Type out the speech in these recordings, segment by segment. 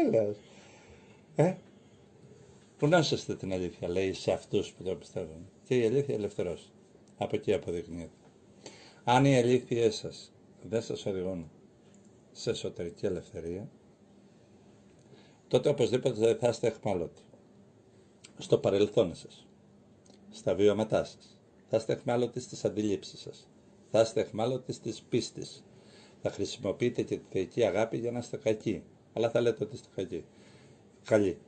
έλεος. Γνώσαστε την αλήθεια, λέει, σε αυτούς που το πιστεύουν. Και η αλήθεια ελευθερώσει. Από εκεί αποδεικνύεται. Αν οι αλήθειές σας δεν σας οδηγούν σε εσωτερική ελευθερία, τότε οπωσδήποτε δεν θα είστε εχμάλωτοι. Στο παρελθόν σας, στα βιώματά σας. Θα είστε εχμάλωτοι στις αντιλήψεις σας. Θα είστε εχμάλωτοι στις πίστης. Θα χρησιμοποιείτε και τη θεϊκή αγάπη για να είστε κακοί. Αλλά θα λέτε ότι είστε κακοί. Καλοί.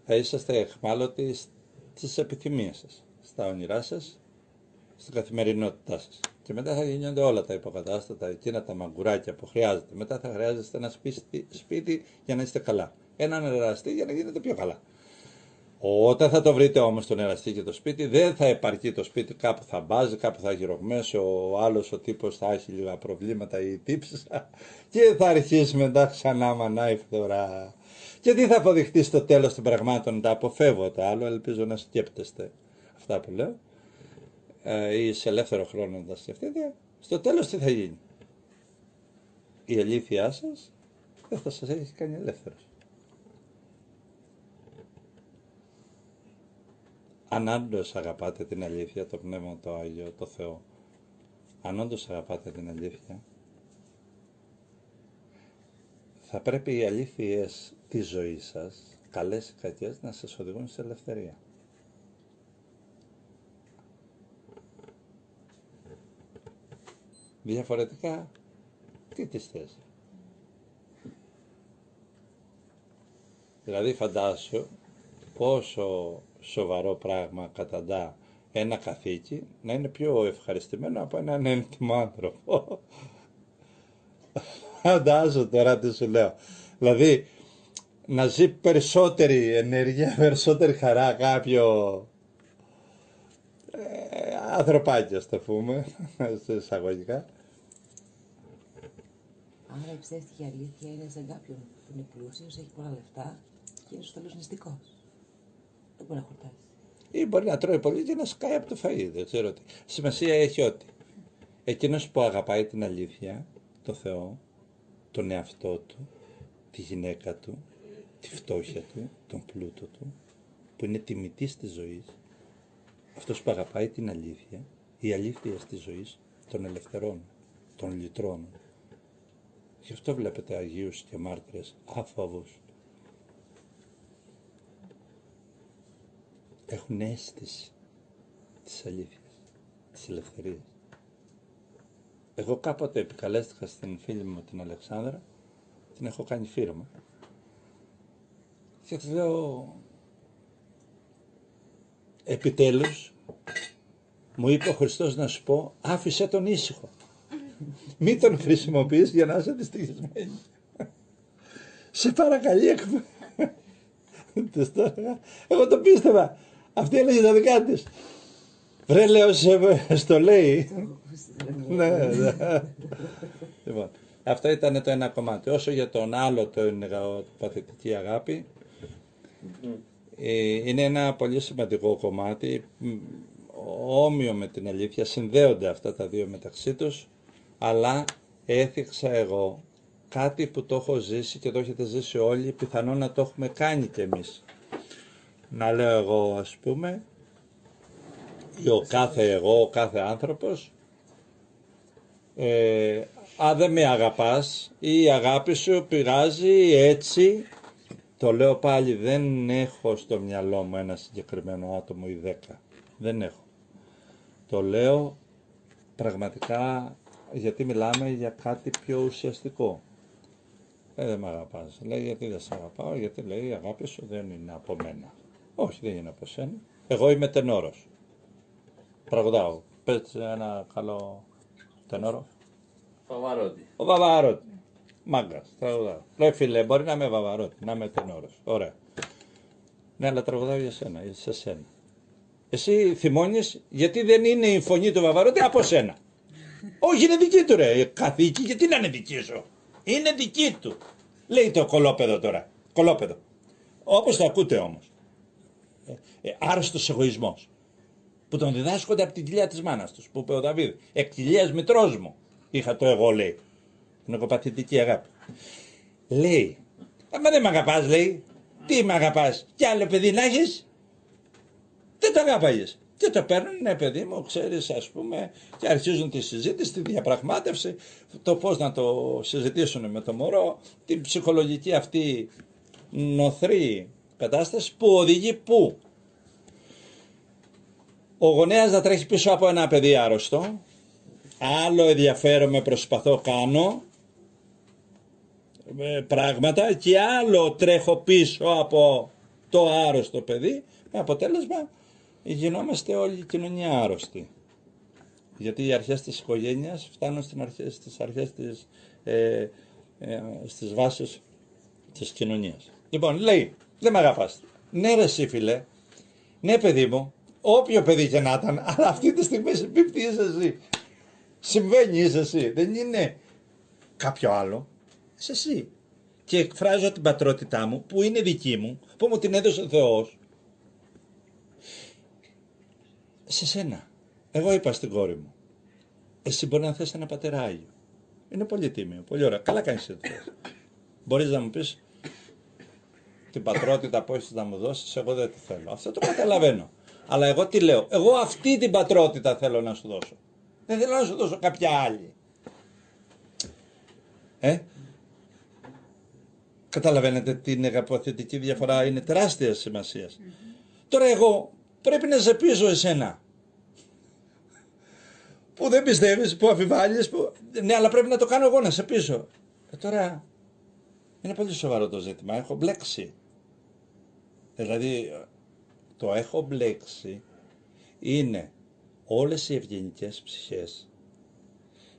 Θα είσαστε εχμάλωτοι στις επιθυμίες σας, στα όνειρά σας, στην καθημερινότητά σας. Και μετά θα γίνονται όλα τα υποκατάστατα, εκείνα τα μαγκουράκια που χρειάζεται. Μετά θα χρειάζεστε ένα σπίτι για να είστε καλά. Έναν εραστή για να γίνετε πιο καλά. Όταν θα το βρείτε όμως τον εραστή και το σπίτι, δεν θα επαρκεί το σπίτι, κάπου θα μπάζει, κάπου θα γυρογμέσει, ο άλλος ο τύπος θα έχει λίγα προβλήματα ή τύψα και θα αρχίσει μετά ξανά μανάει φθορά. Και τι θα αποδειχτεί στο τέλος των πραγμάτων, τα αποφεύγω τα άλλο, ελπίζω να σκέπτεστε αυτά που λέω ή σε ελεύθερο χρόνο να τα σκεφτείτε. Στο τέλος τι θα γίνει? Η αλήθειά σας δεν θα σας έχει κάνει ελεύθερος. Αν όντως αγαπάτε την αλήθεια, το Πνεύμα το Άγιο, το Θεό, αν όντως αγαπάτε την αλήθεια, θα πρέπει οι αλήθειες της ζωής σας, καλές ή κακές, να σας οδηγούν σε ελευθερία. Διαφορετικά, τι τις θες? Δηλαδή φαντάσου πόσο σοβαρό πράγμα καταντά ένα καθήκη να είναι πιο ευχαριστημένο από έναν ένθιμο άνθρωπο. Φαντάζω τώρα τι σου λέω. Δηλαδή να ζει περισσότερη ενέργεια, περισσότερη χαρά κάποιο ανθρωπάκι, ας το πούμε, σε εισαγωγικά. Άρα η ψεύτικη αλήθεια είναι σαν κάποιον που είναι πλούσιος, έχει πολλά λεφτά και είναι στο τέλος νηστικός. Δεν μπορεί να χορτάσει. Ή μπορεί να τρώει πολύ και να σκάει από το φαΐ, δεν ξέρω τι. Σημασία έχει ότι εκείνος που αγαπάει την αλήθεια, το Θεό, τον εαυτό του, τη γυναίκα του, τη φτώχεια του, τον πλούτο του, που είναι τιμητής της ζωής, αυτός που αγαπάει την αλήθεια, η αλήθεια της ζωής τον ελευθερώνει, τον λυτρώνει. Γι' αυτό βλέπετε Αγίους και μάρτυρες άφοβους. Έχουν αίσθηση της αλήθειας, της ελευθερίας. Εγώ κάποτε επικαλέστηκα στην φίλη μου την Αλεξάνδρα, την έχω κάνει φίρμα. Και της λέω, επιτέλους, μου είπε ο Χριστός να σου πω, άφησε τον ήσυχο. Μην τον χρησιμοποιείς για να είσαι δυστυχισμένη. Σε παρακαλεί εγώ το πίστευα. Αυτή έλεγε τα δικά της. Βρε λέω, στο λέει. Ναι. Λοιπόν, αυτό ήταν το ένα κομμάτι. Όσο για τον άλλο το παθητική αγάπη, είναι ένα πολύ σημαντικό κομμάτι, όμοιο με την αλήθεια, συνδέονται αυτά τα δύο μεταξύ τους, αλλά έθιξα εγώ κάτι που το έχω ζήσει και το έχετε ζήσει όλοι, πιθανόν να το έχουμε κάνει κι εμείς. Να λέω εγώ, ας πούμε, ή ο κάθε εγώ, ο κάθε άνθρωπος, αν δεν με αγαπάς ή η αγάπη σου πειράζει έτσι, το λέω πάλι, δεν έχω στο μυαλό μου ένα συγκεκριμένο άτομο ή 10. Δεν έχω. Το λέω πραγματικά γιατί μιλάμε για κάτι πιο ουσιαστικό. Δεν με αγαπάς. Λέει γιατί δεν σε αγαπάω, γιατί λέει η αγάπη σου δεν είναι από μένα. Όχι, δεν είναι από σένα. Εγώ είμαι τενόρος. Τραγουδάω. Πες ένα καλό τενόρο. Βαβαρότη. Ο Βαβαρότη. Μάγκας. Τραγουδάω. Λέει φίλε, μπορεί να είμαι Βαβαρότη, να είμαι τενόρος. Ωραία. Ναι, αλλά τραγουδάω για σένα, σε σένα. Εσύ θυμώνεις γιατί δεν είναι η φωνή του Βαβαρότη από σένα. Όχι, είναι δική του ρε καθήκη, γιατί να είναι δική σου. Είναι δική του. Λέει το κολόπεδο τώρα. Κολόπεδο. Όπως το ακούτε όμως. Άρρωστος εγωισμός. Που τον διδάσκονται από την κοιλιά της μάνας τους. Που είπε ο Δαβίδ. Εκ κοιλίας μητρός μου. Είχα το εγώ, λέει. Την εγωπαθητική αγάπη. Λέει Μα δεν μ' αγαπάς, λέει. Τι μ' αγαπάς, κι άλλο παιδί να έχεις. Δεν το αγάπαγες. Και το παίρνουν, ναι παιδί μου, ξέρεις, ας πούμε, και αρχίζουν τη συζήτηση, τη διαπραγμάτευση, το πώς να το συζητήσουν με το μωρό, την ψυχολογική αυτή νοθρή κατάσταση που οδηγεί πού. Ο γονέας να τρέχει πίσω από ένα παιδί άρρωστο, άλλο ενδιαφέρομαι, προσπαθώ, κάνω πράγματα και άλλο τρέχω πίσω από το άρρωστο παιδί, με αποτέλεσμα γινόμαστε όλη η κοινωνία άρρωστοι. Γιατί οι αρχές της οικογένειας φτάνουν στις αρχές στις βάσεις της κοινωνίας. Λοιπόν, λέει, δεν με αγαπάς. Ναι ρε εσύ φίλε, ναι παιδί μου, όποιο παιδί και να ήταν, αλλά αυτή τη στιγμή συμπίπτει είσαι εσύ. Συμβαίνει είσαι εσύ, δεν είναι κάποιο άλλο, είσαι εσύ. Και εκφράζω την πατρότητά μου, που είναι δική μου, που μου την έδωσε ο Θεός, σε σένα. Εγώ είπα στην κόρη μου, εσύ μπορεί να θες ένα πατέρα Άγιο. Είναι πολύ τίμιο, πολύ ωραίο. Καλά κάνεις έτσι. Μπορείς να μου πεις την πατρότητα που έχεις να μου δώσεις, εγώ δεν τη θέλω. Αυτό το καταλαβαίνω. Αλλά εγώ τι λέω, εγώ αυτή την πατρότητα θέλω να σου δώσω. Δεν θέλω να σου δώσω κάποια άλλη. Καταλαβαίνετε την αγαπωθητική διαφορά, είναι τεράστια σημασία. Τώρα εγώ πρέπει να σε πείσω εσένα. Που δεν πιστεύεις, που αμφιβάλλεις, που... ναι, αλλά πρέπει να το κάνω εγώ, να σε πείσω. Τώρα είναι πολύ σοβαρό το ζήτημα, έχω μπλέξει. Δηλαδή το έχω μπλέξει είναι όλες οι ευγενικές ψυχές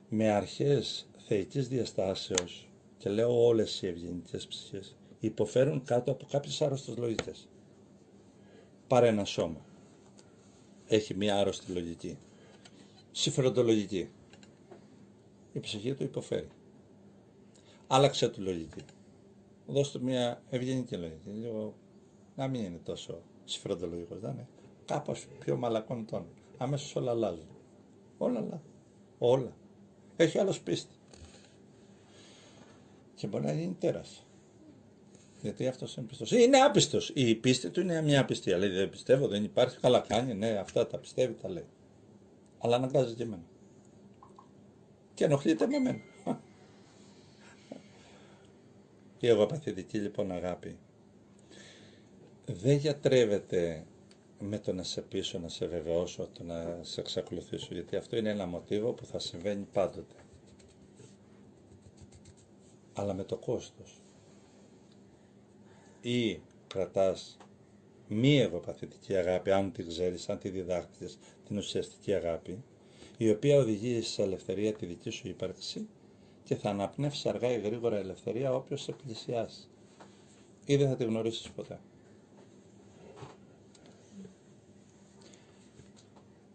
με αρχές θεϊκής διαστάσεως, και λέω όλες οι ευγενικές ψυχές υποφέρουν κάτω από κάποιες άρρωστες λογικές. Πάρε ένα σώμα, έχει μια άρρωστη λογική, συμφεροντολογική, η ψυχή του υποφέρει. Άλλαξε του λογική, δώσ' του μια ευγενική λογική, λίγο να μην είναι τόσο συμφεροντολογικός, να είναι κάπως πιο μαλακών τόνων. Αμέσως όλα αλλάζουν. Όλα αλλάζουν. Όλα. Έχει άλλος πίστη. Και μπορεί να γίνει τέρας. Γιατί αυτός είναι πιστός. Είναι άπιστος. Η πίστη του είναι μια απιστία. Λέει δεν πιστεύω, δεν υπάρχει, καλά κάνει, ναι, αυτά τα πιστεύει, τα λέει. Αλλά αναγκάζει και εμένα. Και ενοχλείται με εμένα. Η εγωπαθητική λοιπόν αγάπη δεν γιατρεύεται με το να σε πείσω, να σε βεβαιώσω, το να σε εξακολουθήσω, γιατί αυτό είναι ένα μοτίβο που θα συμβαίνει πάντοτε. Αλλά με το κόστος. Ή κρατάς μη εγωπαθητική αγάπη, αν τη ξέρεις, αν τη διδάχτηκες, την ουσιαστική αγάπη, η οποία οδηγεί σε ελευθερία τη δική σου ύπαρξη και θα αναπνεύσει αργά ή γρήγορα ελευθερία όποιος σε πλησιάσει. Ή δεν θα τη γνωρίσεις ποτέ.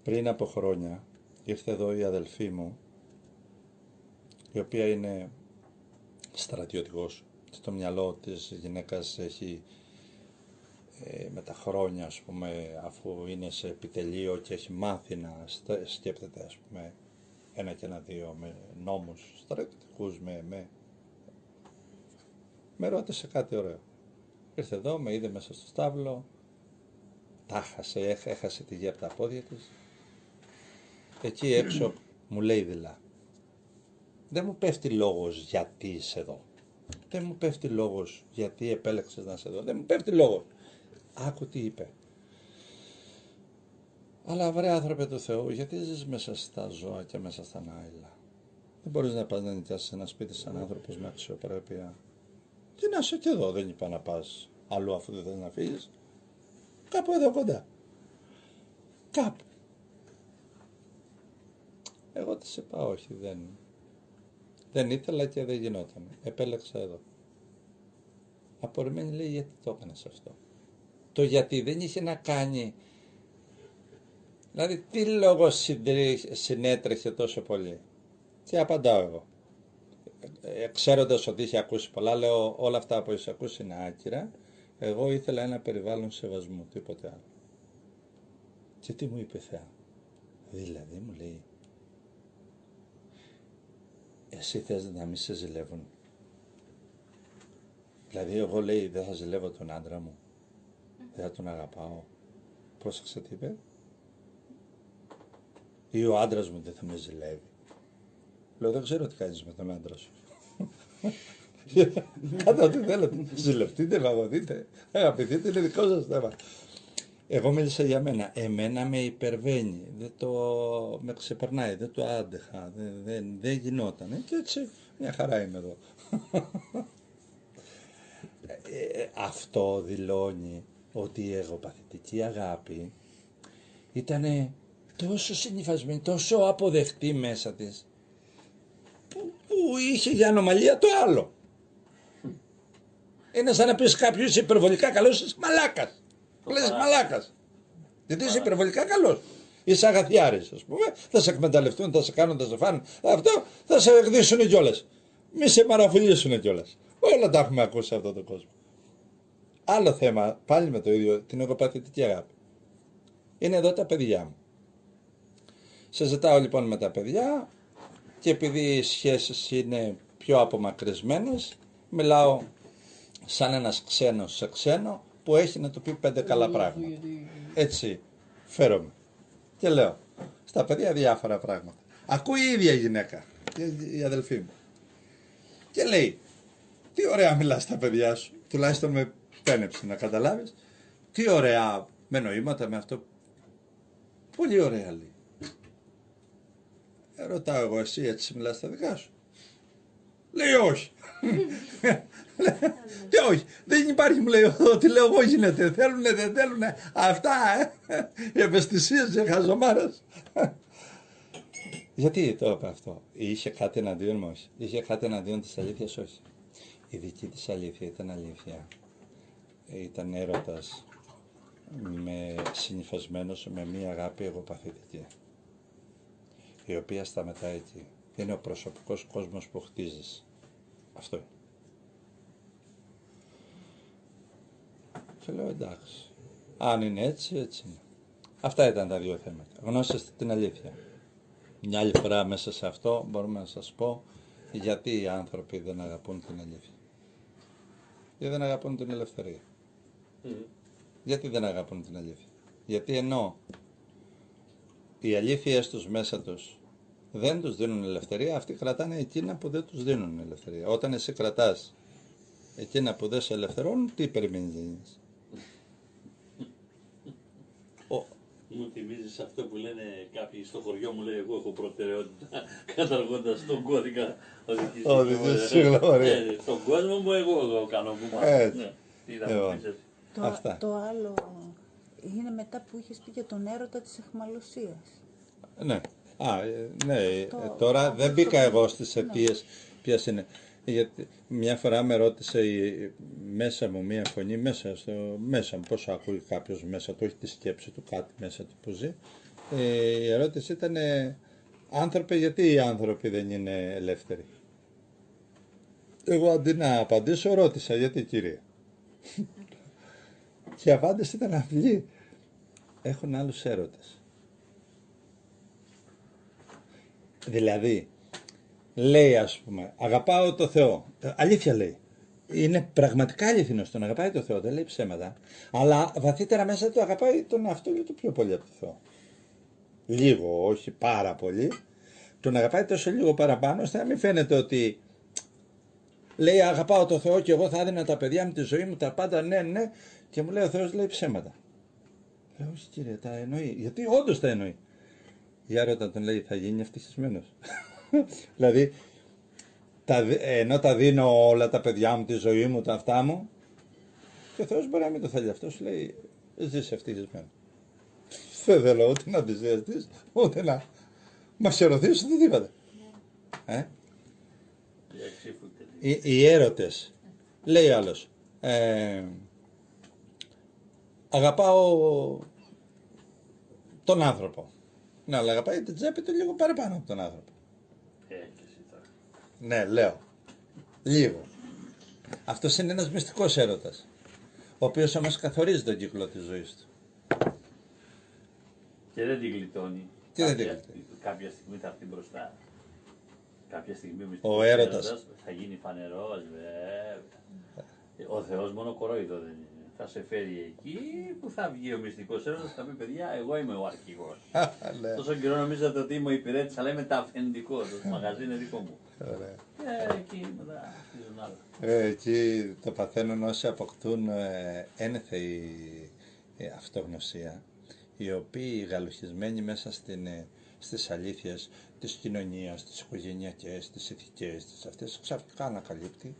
Πριν από χρόνια ήρθε εδώ η αδελφή μου, η οποία είναι στρατιωτικός. Στο μυαλό της γυναίκας έχει με τα χρόνια, ας πούμε, αφού είναι σε επιτελείο και έχει μάθει να σκέπτεται, ας πούμε, ένα και ένα δύο με νόμους στρατιωτικούς, με ρώτησε κάτι ωραίο. Ήρθε εδώ, με είδε μέσα στο στάβλο, τα έχασε τη γη από τα πόδια της. Εκεί έξω μου λέει δειλά, δεν μου πέφτει λόγος γιατί είσαι εδώ. Δεν μου πέφτει λόγος γιατί επέλεξες να είσαι εδώ. Δεν μου πέφτει λόγος. Άκου τι είπε. Αλλά βρε άνθρωπε του Θεού, γιατί ζεις μέσα στα ζώα και μέσα στα άειλα. Δεν μπορείς να πας να νοικιάσεις ένα σπίτι σαν άνθρωπος με αξιοπρέπεια. Και να είσαι και εδώ, δεν είπα να πας αλλού αφού δεν θες να φύγεις. Κάπου εδώ κοντά. Κάπου. Εγώ της είπα όχι, δεν ήθελα και δεν γινόταν. Επέλεξα εδώ. Απορριμμένη λέει γιατί το έκανες αυτό. Το γιατί δεν είχε να κάνει. Δηλαδή τι λόγο συνέτρεχε τόσο πολύ. Και απαντάω εγώ. Ξέροντας ότι είχε ακούσει πολλά, λέω όλα αυτά που είχε ακούσει είναι άκυρα. Εγώ ήθελα ένα περιβάλλον σεβασμού, τίποτε άλλο. Και τι μου είπε Θεά. Δηλαδή μου λέει, εσύ θες να μην σε ζηλεύουν. Δηλαδή, εγώ λέει δεν θα ζηλεύω τον άντρα μου, δεν θα τον αγαπάω. Πρόσεξε τι είπε. Ή ο άντρας μου δεν θα με ζηλεύει. Λέω, δεν ξέρω τι κάνεις με τον άντρα σου. Κάντε ό,τι θέλετε. Ζηλευτείτε, βαγωθείτε, αγαπηθείτε, είναι δικό σας θέμα. Εγώ μίλησα για μένα. Εμένα με υπερβαίνει. Με ξεπερνάει, δεν το άντεχα. Δεν γινόταν. Και έτσι μια χαρά είμαι εδώ. Αυτό δηλώνει ότι η εγωπαθητική αγάπη ήταν τόσο συνυφασμένη, τόσο αποδεκτή μέσα της, που είχε για ανομαλία το άλλο. Είναι σαν να πεις κάποιος είσαι υπερβολικά καλός, είσαι μαλάκας. Λες μαλάκας. Γιατί είσαι υπερβολικά καλός. Είσαι αγαθιάρης, ας πούμε. Θα σε εκμεταλλευτούν, θα σε κάνουν, θα σε φάνουν. Αυτό θα σε εκδίσουν κιόλας. Μη σε μαραφιλήσουν κιόλας. Όλα τα έχουμε ακούσει σε αυτόν τον κόσμο. Άλλο θέμα, πάλι με το ίδιο, την εγωπαθητική αγάπη. Είναι εδώ τα παιδιά μου. Σε ζητάω λοιπόν με τα παιδιά και επειδή οι σχέσεις είναι πιο απομακρυσμένες, μιλάω σαν ένας ξένος σε ξένο που έχει να του πει 5 καλά πράγματα. Έτσι φέρομαι και λέω στα παιδιά διάφορα πράγματα. Ακούει η ίδια γυναίκα, η αδελφή μου, και λέει, τι ωραία μιλάς στα παιδιά σου, τουλάχιστον με πένεψε να καταλάβεις, τι ωραία, με νοήματα, με αυτό, πολύ ωραία λέει. Ρωτάω εγώ, εσύ έτσι μιλάς στα δικά σου? Λέει όχι. Τι όχι, δεν υπάρχει, μου λέει, ότι λέω εγώ γίνεται, θέλουνε, δεν θέλουνε, αυτά, οι ευαισθησίες και χαζομάρες. Γιατί το είπα αυτό? Είχε κάτι εναντίον μου? Όχι. Είχε κάτι εναντίον της αλήθειας? Όχι. Η δική της αλήθεια ήταν αλήθεια. Ήταν έρωτας, συνυφασμένος με μία αγάπη εγωπαθητική, η οποία σταματά εκεί. Είναι ο προσωπικός κόσμος που χτίζεις. Αυτό είναι. Και λέω εντάξει, αν είναι έτσι, έτσι είναι. Αυτά ήταν τα δύο θέματα. Γνώσετε την αλήθεια. Μια άλλη φορά μέσα σε αυτό μπορούμε να σας πω γιατί οι άνθρωποι δεν αγαπούν την αλήθεια. Γιατί δεν αγαπούν την ελευθερία. Γιατί δεν αγαπούν την αλήθεια? Γιατί ενώ οι αλήθειες τους μέσα τους δεν τους δίνουν ελευθερία, αυτοί κρατάνε εκείνα που δεν τους δίνουν ελευθερία. Όταν εσύ κρατάς εκείνα που δεν σε ελευθερώνουν, τι περιμένεις? Μου θυμίζεις αυτό που λένε κάποιοι στο χωριό μου, λέει, εγώ έχω προτεραιότητα καταργώντας τον κώδικα οδικής συγγνώμη. Στον κόσμο μου εγώ κάνω κουμά. Το άλλο είναι μετά που είχες πει για τον έρωτα της αιχμαλωσίας. Ναι. Ναι. Τώρα δεν μπήκα εγώ στις αιτίες ποιες είναι. Γιατί μια φορά με ρώτησε μέσα μου μια φωνή, μέσα μου, πώς ακούει κάποιος μέσα του, έχει τη σκέψη του, κάτι μέσα του που ζει. Η ερώτηση ήταν, άνθρωπε, γιατί οι άνθρωποι δεν είναι ελεύθεροι? Εγώ αντί να απαντήσω ρώτησα, γιατί κύριε? Και η απάντηση ήταν απλή, έχουν άλλους έρωτες. Δηλαδή, λέει, ας πούμε, αγαπάω το Θεό. Αλήθεια λέει. Είναι πραγματικά αληθινός, τον αγαπάει το Θεό, δεν λέει ψέματα. Αλλά βαθύτερα μέσα του αγαπάει τον εαυτό του πιο πολύ από το Θεό. Λίγο, όχι πάρα πολύ. Τον αγαπάει τόσο λίγο παραπάνω, ώστε να μην φαίνεται ότι λέει αγαπάω το Θεό και εγώ θα έδινα τα παιδιά μου, τη ζωή μου, τα πάντα, ναι. Και μου λέει ο Θεός λέει ψέματα. Λέω, όχι κύριε, τα εννοεί. Γιατί όντως τα εννοεί. Για ρώτα τον λέει, θα γίνει ευτυχισμένος. Δηλαδή, ενώ τα δίνω όλα τα παιδιά μου, τη ζωή μου, τα αυτά μου, και ο Θεός μπορεί να μην το θέλει αυτό, σου λέει, ζεις ευτυχισμένο. Δεν θέλω ούτε να δυσδιαστείς, ούτε να μαξαιρωθείς, ούτε τίποτα. Οι έρωτες, λέει άλλος, αγαπάω τον άνθρωπο. Ναι, αλλά αγαπάει την τσέπη του λίγο παραπάνω από τον άνθρωπο. Ναι, λέω. Λίγο. Αυτός είναι ένας μυστικός έρωτας, ο οποίος όμως καθορίζει τον κύκλο της ζωής του. Και δεν την γλιτώνει. Κάποια στιγμή θα έρθει μπροστά. Κάποια στιγμή ο έρωτας θα γίνει φανερός, βέβαια. Ο Θεός μόνο κορόιδο δεν είναι. Θα σε φέρει εκεί που θα βγει ο μυστικός έρωτας, θα πει παιδιά, εγώ είμαι ο αρχηγός. Τόσο καιρό νομίζατε ότι είμαι ο υπηρέτης, αλλά είμαι ταφεντικός. Το μαγαζί είναι δικό μου. Εκεί μετά αρχίζουν άλλα. Εκεί το παθαίνουν όσοι αποκτούν ένεθεη αυτογνωσία, οι οποίοι γαλουχισμένοι μέσα στις αλήθειες της κοινωνίας, τις οικογενειακές, τις ηθικές, τις αυτές, ξαφνικά ανακαλύπτει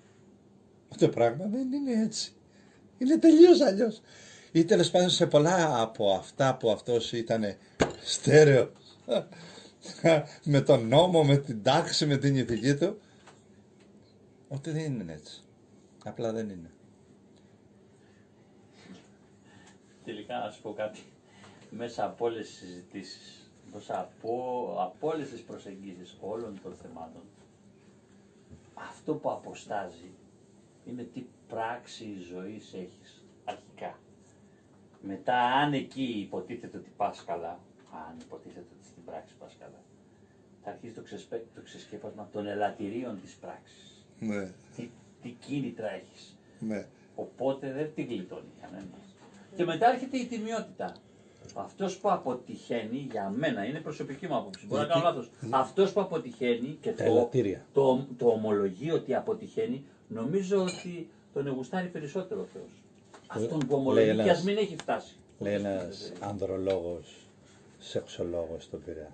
ότι το πράγμα δεν είναι έτσι. Είναι τελείως αλλιώς. Ή τέλος πάντων σε πολλά από αυτά που αυτός ήταν στέρεο με τον νόμο, με την τάξη, με την ηθική του, ότι δεν είναι έτσι. Απλά δεν είναι. Τελικά να σου πω κάτι. Μέσα από όλες τις συζητήσεις, μέσα από όλες τις προσεγγίσεις όλων των θεμάτων, αυτό που αποστάζει είναι τι πράξη ζωής έχεις αρχικά. Μετά, αν εκεί υποτίθεται ότι πας καλά, αν υποτίθεται ότι στην πράξη πας καλά, θα αρχίσει το ξεσκέπασμα των ελαττηρίων της πράξης. Ναι. Τι κίνητρα έχεις. Ναι. Οπότε δεν τη γλιτώνει κανένας. Και μετά έρχεται η τιμιότητα. Αυτός που αποτυχαίνει, για μένα, είναι προσωπική μου άποψη, μπορεί να κάνω λάθος. Αυτός που αποτυχαίνει και το ομολογεί ότι αποτυχαίνει, νομίζω ότι τον εγουστάρει περισσότερο ο Θεός. Αυτόν που ομολογεί και ας μην έχει φτάσει. Λέει ένας ανδρολόγος, σεξολόγος στον Πειραιά.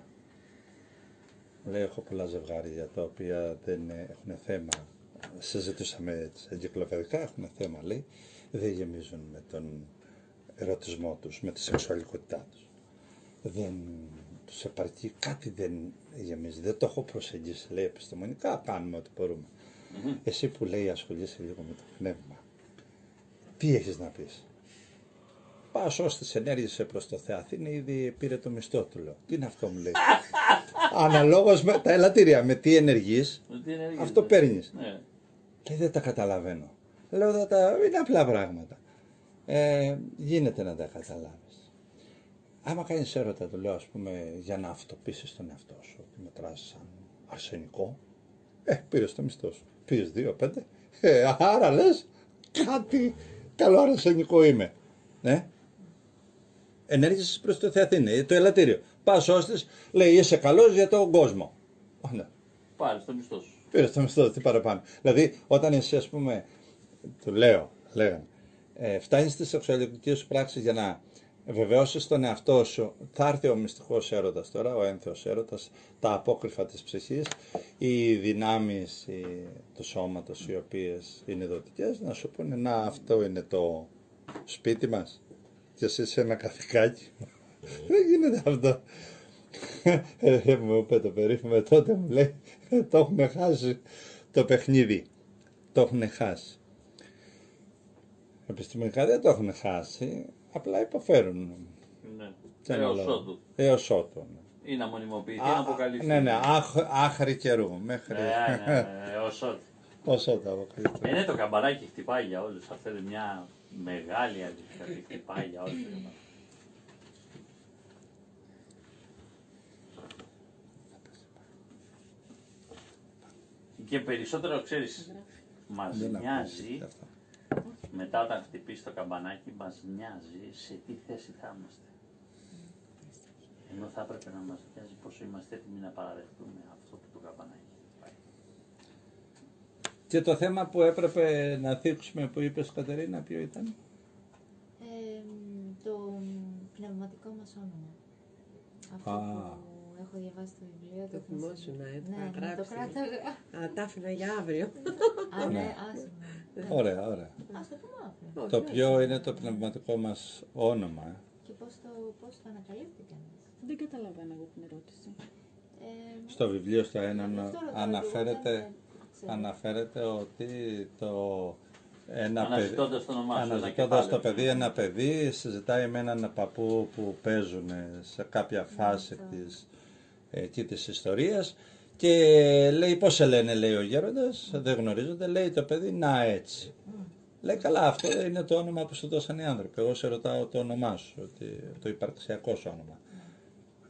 Λέει, έχω πολλά ζευγάρια τα οποία δεν έχουν θέμα. Συζητούσαμε εγκυκλοπαιδικά, έχουν θέμα, λέει. Δεν γεμίζουν με τον ερωτισμό τους, με τη σεξουαλικότητά τους. Δεν τους επαρκεί, κάτι δεν γεμίζει. Δεν το έχω προσεγγίσει, λέει, επιστημονικά, κάνουμε ό,τι μπορούμε. Εσύ που, λέει, ασχολείσαι λίγο με το πνεύμα, τι έχεις να πεις? Πάω ως τις ενέργειες προς το Θεαθήνη, ήδη πήρε το μισθό του, λέω. Τι είναι αυτό, μου λέει. Αναλόγως με τα ελαττήρια, με τι ενεργείς, αυτό παίρνεις. Ναι. Και δεν τα καταλαβαίνω. Λέω, είναι απλά πράγματα. Γίνεται να τα καταλάβεις. Άμα κάνεις έρωτα, του λέω, ας πούμε, για να αυτοπίσεις τον εαυτό σου, ότι μετράς σαν αρσενικό, πήρες το μισθό σου. Πήγες 2-5, άρα λες, κάτι καλό αρσενικό είμαι. Ναι. Ενέργειες προς το Θεαθήνη, το ελαττήριο. Πας ώστες, λέει, είσαι καλός για τον κόσμο. Ναι. Πάρεις το μισθό σου. Πήρες το μισθό, τι παραπάνω. Δηλαδή, όταν εσύ, ας πούμε, του λέγανε, φτάνεις στις σεξουαλικές σου πράξεις για να βεβαιώσεις τον εαυτό σου, θα έρθει ο μυστικός έρωτας τώρα, ο ένθεος έρωτας, τα απόκρυφα της ψυχής, οι δυνάμεις του σώματος, οι οποίες είναι δοτικές, να σου πούνε, να, αυτό είναι το σπίτι μας και εσύ είσαι ένα καθηκάκι. Δεν γίνεται αυτό. Μου είπε το περίφημο, τότε μου λέει, το έχουμε χάσει το παιχνίδι. Το έχουν χάσει. Επιστημονικά δεν το έχουν χάσει, απλά υποφέρουν. Ναι. Έως ότου. Ή να μονιμοποιηθεί, να αποκαλυφθεί. Ναι, άχρη καιρού. Μέχρι. Έως ότου. Ως ότου αποκαλυφθεί. Ναι, το καμπανάκι χτυπάει για όλους. Αυτό είναι μια μεγάλη αλήθεια. Χτυπάει για όλους. Και περισσότερο, ξέρεις, μας μοιάζει, μετά όταν χτυπήσει το καμπανάκι, μας μοιάζει σε τι θέση θα είμαστε. Ενώ θα έπρεπε να μας μοιάζει πόσο είμαστε έτοιμοι να παραδεχτούμε αυτό που το καμπανάκι χτυπάει. Και το θέμα που έπρεπε να θίξουμε που είπες, Κατερίνα, ποιο ήταν? Το πνευματικό μας όνομα. Αυτό που έχω διαβάσει στο βιβλίο. Το θυμόσουν, ναι, θα γράψει. το κράταγα. Τα άφηνα για αύριο. Α, ναι, άσχημα. Ωραία. Ας το πούμε αύριο. Το ποιο είναι το πνευματικό μας όνομα? Και πώς το ανακαλύπτει κανείς. Δεν καταλαβαίνω εγώ την ερώτηση. Στο βιβλίο στο έναν αναφέρεται ότι αναζητώντας το παιδί, ένα παιδί συζητάει με έναν παππού που παίζουν σε κάποια φάση της ιστορίας και λέει, πώς σε λένε, λέει ο γέροντας, δεν γνωρίζονται, λέει το παιδί, να έτσι. Λέει, καλά, αυτό είναι το όνομα που σου δώσαν οι άνθρωποι, εγώ σε ρωτάω το όνομά σου, το υπαρξιακό σου όνομα.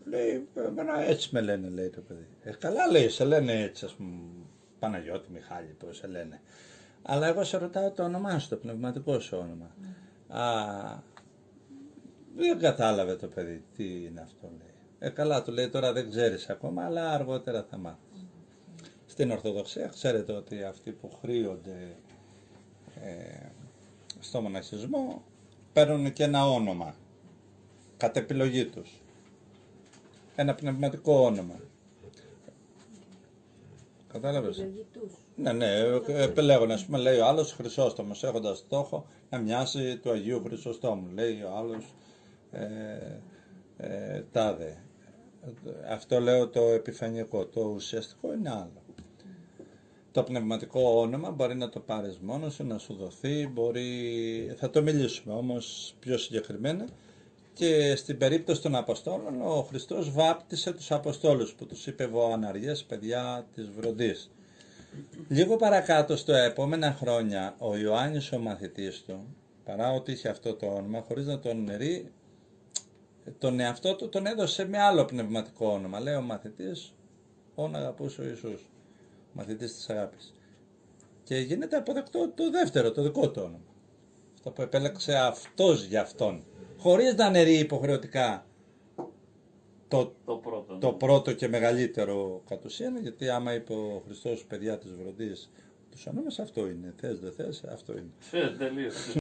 Λέει, εμένα έτσι με λένε, λέει το παιδί. Καλά, λέει, σε λένε έτσι, ας πούμε, Παναγιώτη, Μιχάλη, πώς σε λένε. Αλλά εγώ σε ρωτάω το όνομά σου, το πνευματικό σου όνομα. Δεν κατάλαβε το παιδί τι είναι αυτό, λέει. Καλά, του λέει, τώρα δεν ξέρεις ακόμα, αλλά αργότερα θα μάθεις. Στην Ορθοδοξία ξέρετε ότι αυτοί που χρείονται στο μοναχισμό παίρνουν και ένα όνομα, κατ' επιλογή τους. Ένα πνευματικό όνομα. Κατάλαβες. Επιλογή τους. Ναι, επιλέγουν, ας πούμε, λέει ο άλλος Χρυσόστομος, έχοντας στόχο να μοιάσει του Αγίου Χρυσοστόμου. Λέει ο άλλος τάδε. Αυτό λέω το επιφανειακό, το ουσιαστικό είναι άλλο. Το πνευματικό όνομα μπορεί να το πάρεις μόνος σου, να σου δοθεί, θα το μιλήσουμε όμως πιο συγκεκριμένα. Και στην περίπτωση των Αποστόλων, ο Χριστός βάπτισε τους Αποστόλους που τους είπε βοαναριές, παιδιά της Βροντής. Λίγο παρακάτω στα επόμενα χρόνια, ο Ιωάννης ο μαθητής του, παρά ότι είχε αυτό το όνομα, χωρίς να τον νερεί, τον εαυτό του τον έδωσε με άλλο πνευματικό όνομα. Λέει ο μαθητής, όν αγαπούσε ο Ιησούς, ο μαθητής της αγάπης. Και γίνεται αποδεκτό το δεύτερο, το δικό του όνομα. Αυτό που επέλεξε αυτός για αυτόν. Χωρίς να νερεί υποχρεωτικά το πρώτο και μεγαλύτερο κατ' ουσίαν, γιατί άμα είπε ο Χριστός παιδιά της Βροντής, τους ονόμας αυτό είναι, θες δεν θες, αυτό είναι. Τελείως.